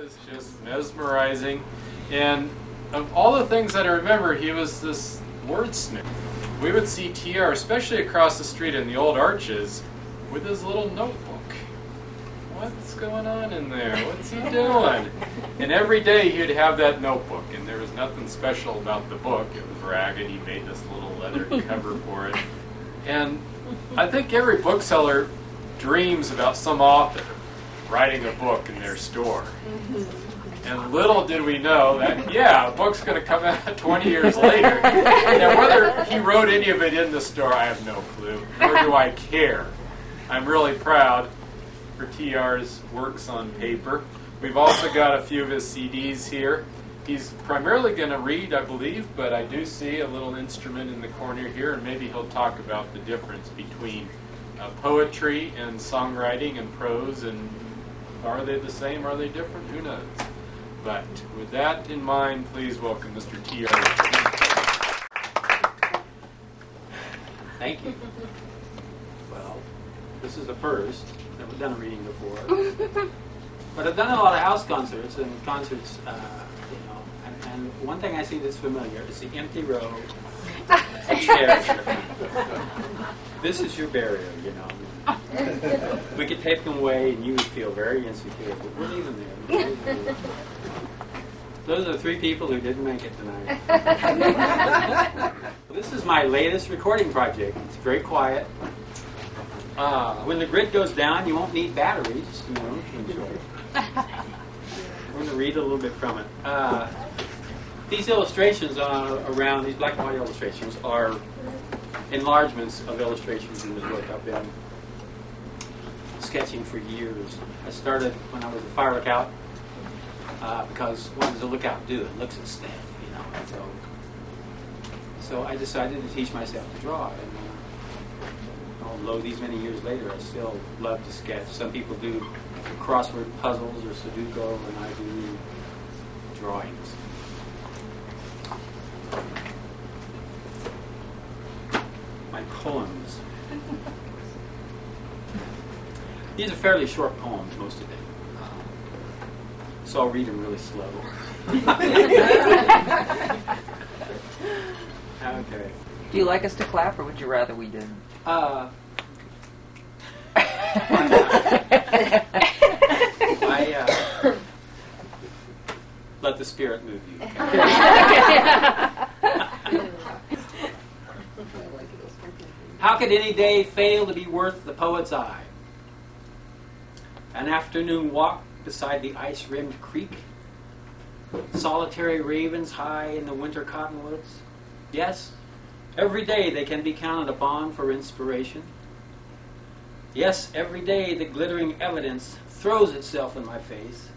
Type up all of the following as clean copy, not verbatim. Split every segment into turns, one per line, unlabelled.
was just mesmerizing, and of all the things that I remember, he was this wordsmith. We would see TR, especially across the street in the old arches, with his little notebook. What's going on in there? What's he doing? And every day he would have that notebook, and there was nothing special about the book. It was ragged. He made this little leather cover for it. And I think every bookseller dreams about some author writing a book in their store. And little did we know that, yeah, a book's going to come out 20 years later. Now, whether he wrote any of it in the store, I have no clue, nor do I care. I'm really proud for TR's works on paper. We've also got a few of his CDs here. He's primarily going to read, I believe, but I do see a little instrument in the corner here, and maybe he'll talk about the difference between poetry and songwriting and prose, and are they the same, are they different? Who knows? But with that in mind, please welcome Mr. TR.
Thank you. Well, this is the first. Never done a reading before. But I've done a lot of house concerts, and concerts, and one thing I see that's familiar is the empty row of chairs. This is your barrier, We could take them away and you would feel very insecure, but we'll leave them there. Those are the three people who didn't make it tonight. This is my latest recording project. It's very quiet. When the grid goes down, you won't need batteries, to enjoy it. I'm going to read a little bit from it. These illustrations around, these black and white illustrations, are enlargements of illustrations in the book. I've been sketching for years. I started when I was a fire lookout, because what does a lookout do? It looks at stuff, So I decided to teach myself to draw. And although these many years later, I still love to sketch. Some people do crossword puzzles or Sudoku, and I do drawings. My poems. These are fairly short poems, most of them. So I'll read them really slow. Okay.
Do you like us to clap, or would you rather we didn't?
Let the spirit move you. How could any day fail to be worth the poet's eye? An afternoon walk beside the ice-rimmed creek, solitary ravens high in the winter cottonwoods. Yes, every day they can be counted upon for inspiration. Yes, every day the glittering evidence throws itself in my face,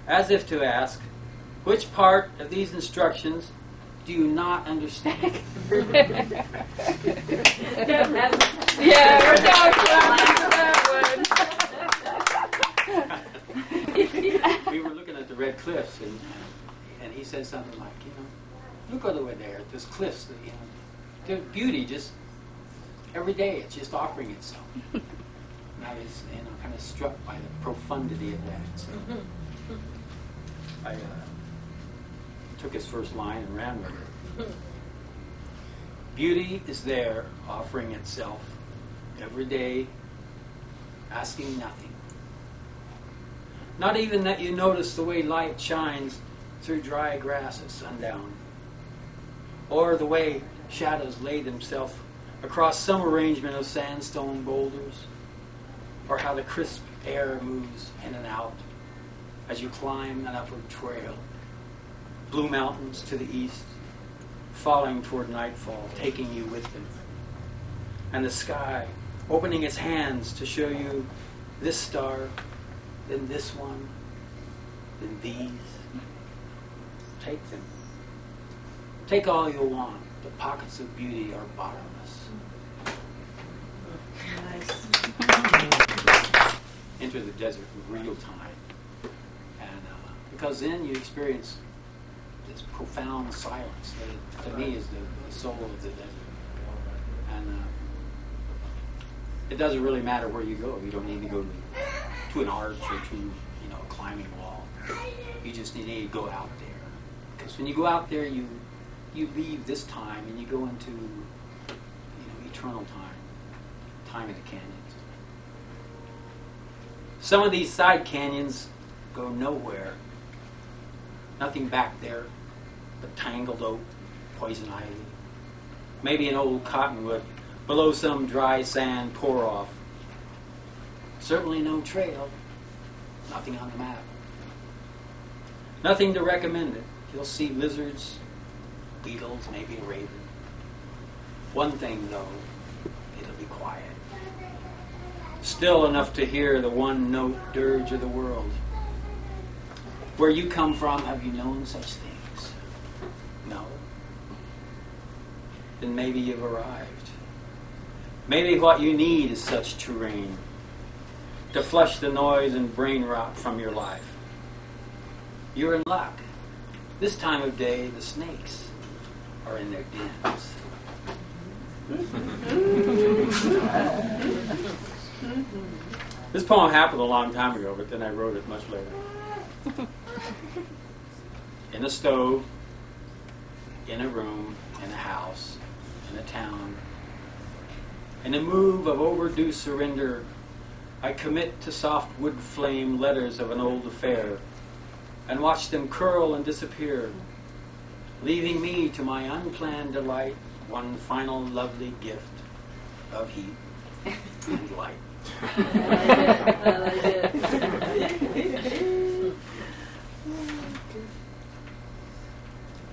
as if to ask, which part of these instructions do you not understand?
Yeah, we're down to that one.
We were looking at the red cliffs, and he said something like, look over there at those cliffs. There's beauty just every day. It's just offering itself. And I was, kind of struck by the profundity of that. So I took his first line and ran with it. Beauty is there, offering itself every day, asking nothing. Not even that you notice the way light shines through dry grass at sundown, or the way shadows lay themselves across some arrangement of sandstone boulders, or how the crisp air moves in and out as you climb an upward trail. Blue mountains to the east, falling toward nightfall, taking you with them. And the sky opening its hands to show you this star, then this one, then these. Take them. Take all you want. The pockets of beauty are bottomless.
Nice.
Enter the desert in real time. And because then you experience this profound silence that to me is the soul of the desert. And it doesn't really matter where you go. You don't need to go to an arch or to a climbing wall. You just need to go out there. Because when you go out there, you leave this time and you go into eternal time in the canyons. Some of these side canyons go nowhere. Nothing back there but tangled oak, poison ivy, maybe an old cottonwood below some dry sand pour-off. Certainly no trail, nothing on the map. Nothing to recommend it. You'll see lizards, beetles, maybe a raven. One thing though, it'll be quiet. Still enough to hear the one-note dirge of the world. Where you come from, have you known such things? No. Then maybe you've arrived. Maybe what you need is such terrain to flush the noise and brain rot from your life. You're in luck. This time of day, the snakes are in their dens. This poem happened a long time ago, but then I wrote it much later. In a stove, in a room, in a house, in a town. In a move of overdue surrender, I commit to soft wood flame letters of an old affair and watch them curl and disappear, leaving me to my unplanned delight one final lovely gift of heat and light.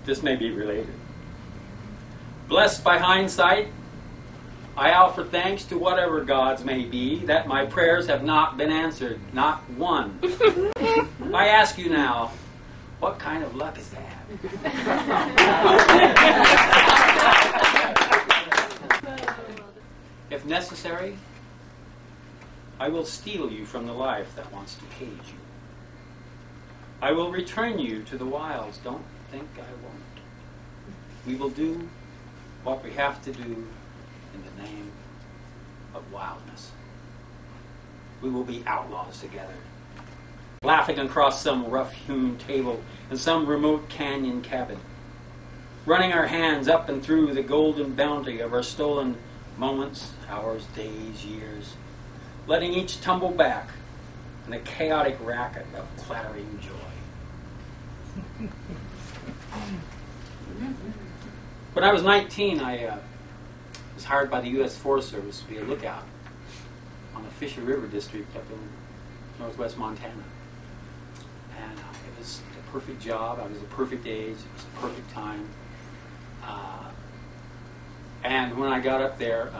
This may be related. Blessed by hindsight, I offer thanks to whatever gods may be that my prayers have not been answered, not one. I ask you now, what kind of luck is that? If necessary, I will steal you from the life that wants to cage you. I will return you to the wilds. Don't think I won't. We will do what we have to do in the name of wildness. We will be outlaws together, laughing across some rough-hewn table in some remote canyon cabin, running our hands up and through the golden bounty of our stolen moments, hours, days, years, letting each tumble back in a chaotic racket of clattering joy. When I was 19, I was hired by the U.S. Forest Service to be a lookout on the Fisher River District up in northwest Montana. And it was a perfect job. I was the perfect age. It was the perfect time. And when I got up there,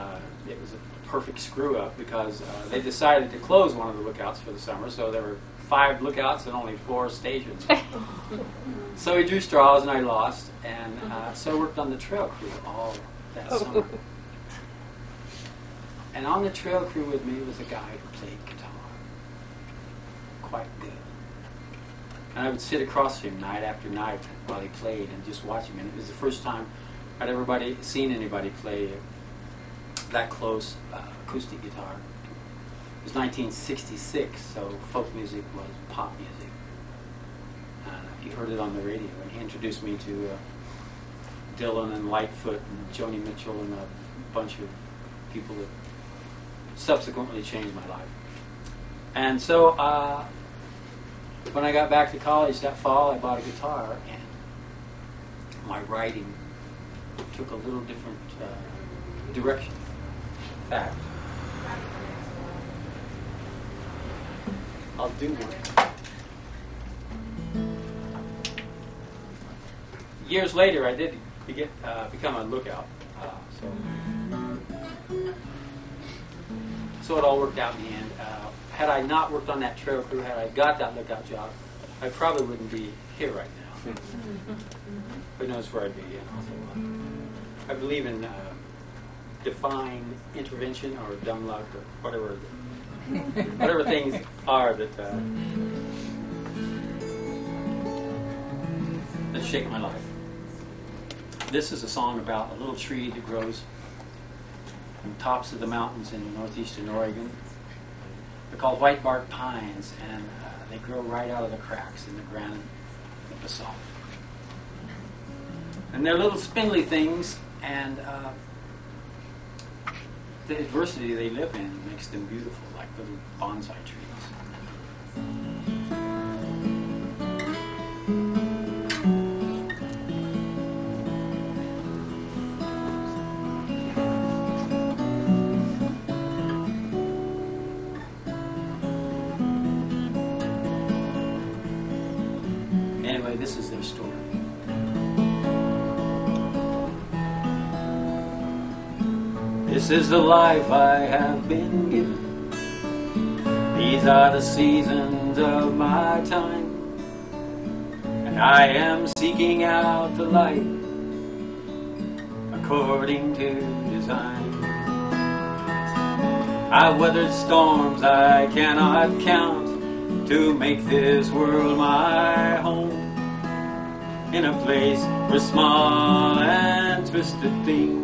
it was a perfect screw-up because they decided to close one of the lookouts for the summer, so there were 5 lookouts and only 4 stations. So we drew straws and I lost, and so I worked on the trail crew all that summer. And on the trail crew with me was a guy who played guitar. Quite good. And I would sit across from him night after night while he played and just watch him. And it was the first time I'd ever seen anybody play that close acoustic guitar. It was 1966, so folk music was pop music. And he heard it on the radio, and he introduced me to Dylan and Lightfoot and Joni Mitchell and a bunch of people that subsequently changed my life. And so when I got back to college that fall, I bought a guitar, and my writing took a little different direction. In fact, I'll do one. Years later, I did become a lookout. So it all worked out in the end. Had I not worked on that trail crew, had I got that lookout job, I probably wouldn't be here right now. Who knows where I'd be? I believe in divine intervention or dumb luck or whatever things are that shape my life. This is a song about a little tree that grows on the tops of the mountains in northeastern Oregon. They're called whitebark pines, and they grow right out of the cracks in the granite us off. And they're little spindly things, and the adversity they live in makes them beautiful, like little bonsai trees. Anyway, this is their story. This is the life I have been given. These are the seasons of my time, and I am seeking out the light according to design. I've weathered storms I cannot count to make this world my home, in a place where small and twisted things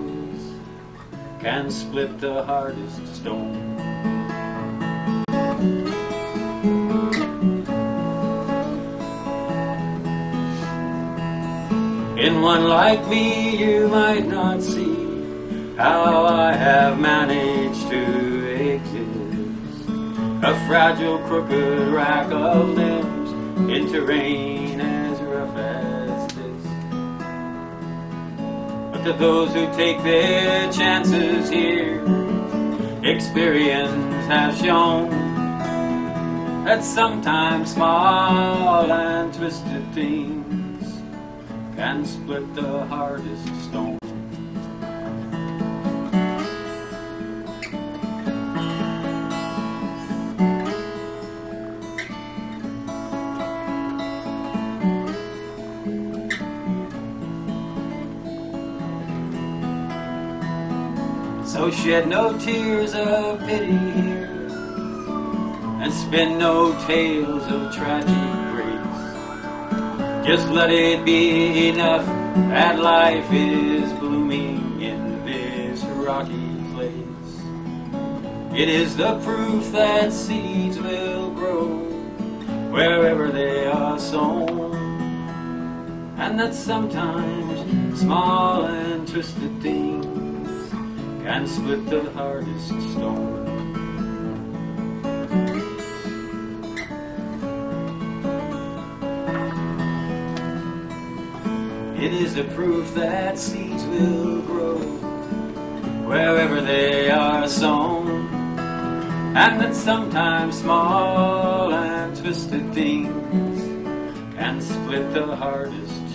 can split the hardest stone. In one like me, you might not see how I have managed to exist, a fragile, crooked rack of limbs in terrain as rough as this. But to those who take their chances here, experience has shown that sometimes small and twisted things can split the hardest stone. So shed no tears of pity here, and spin no tales of tragic grace. Just let it be enough that life is blooming in this rocky place. It is the proof that seeds will grow wherever they are sown, and that sometimes small and twisted things can split the hardest stone. It is a proof that seeds will grow wherever they are sown, and that sometimes small and twisted things can split the hardest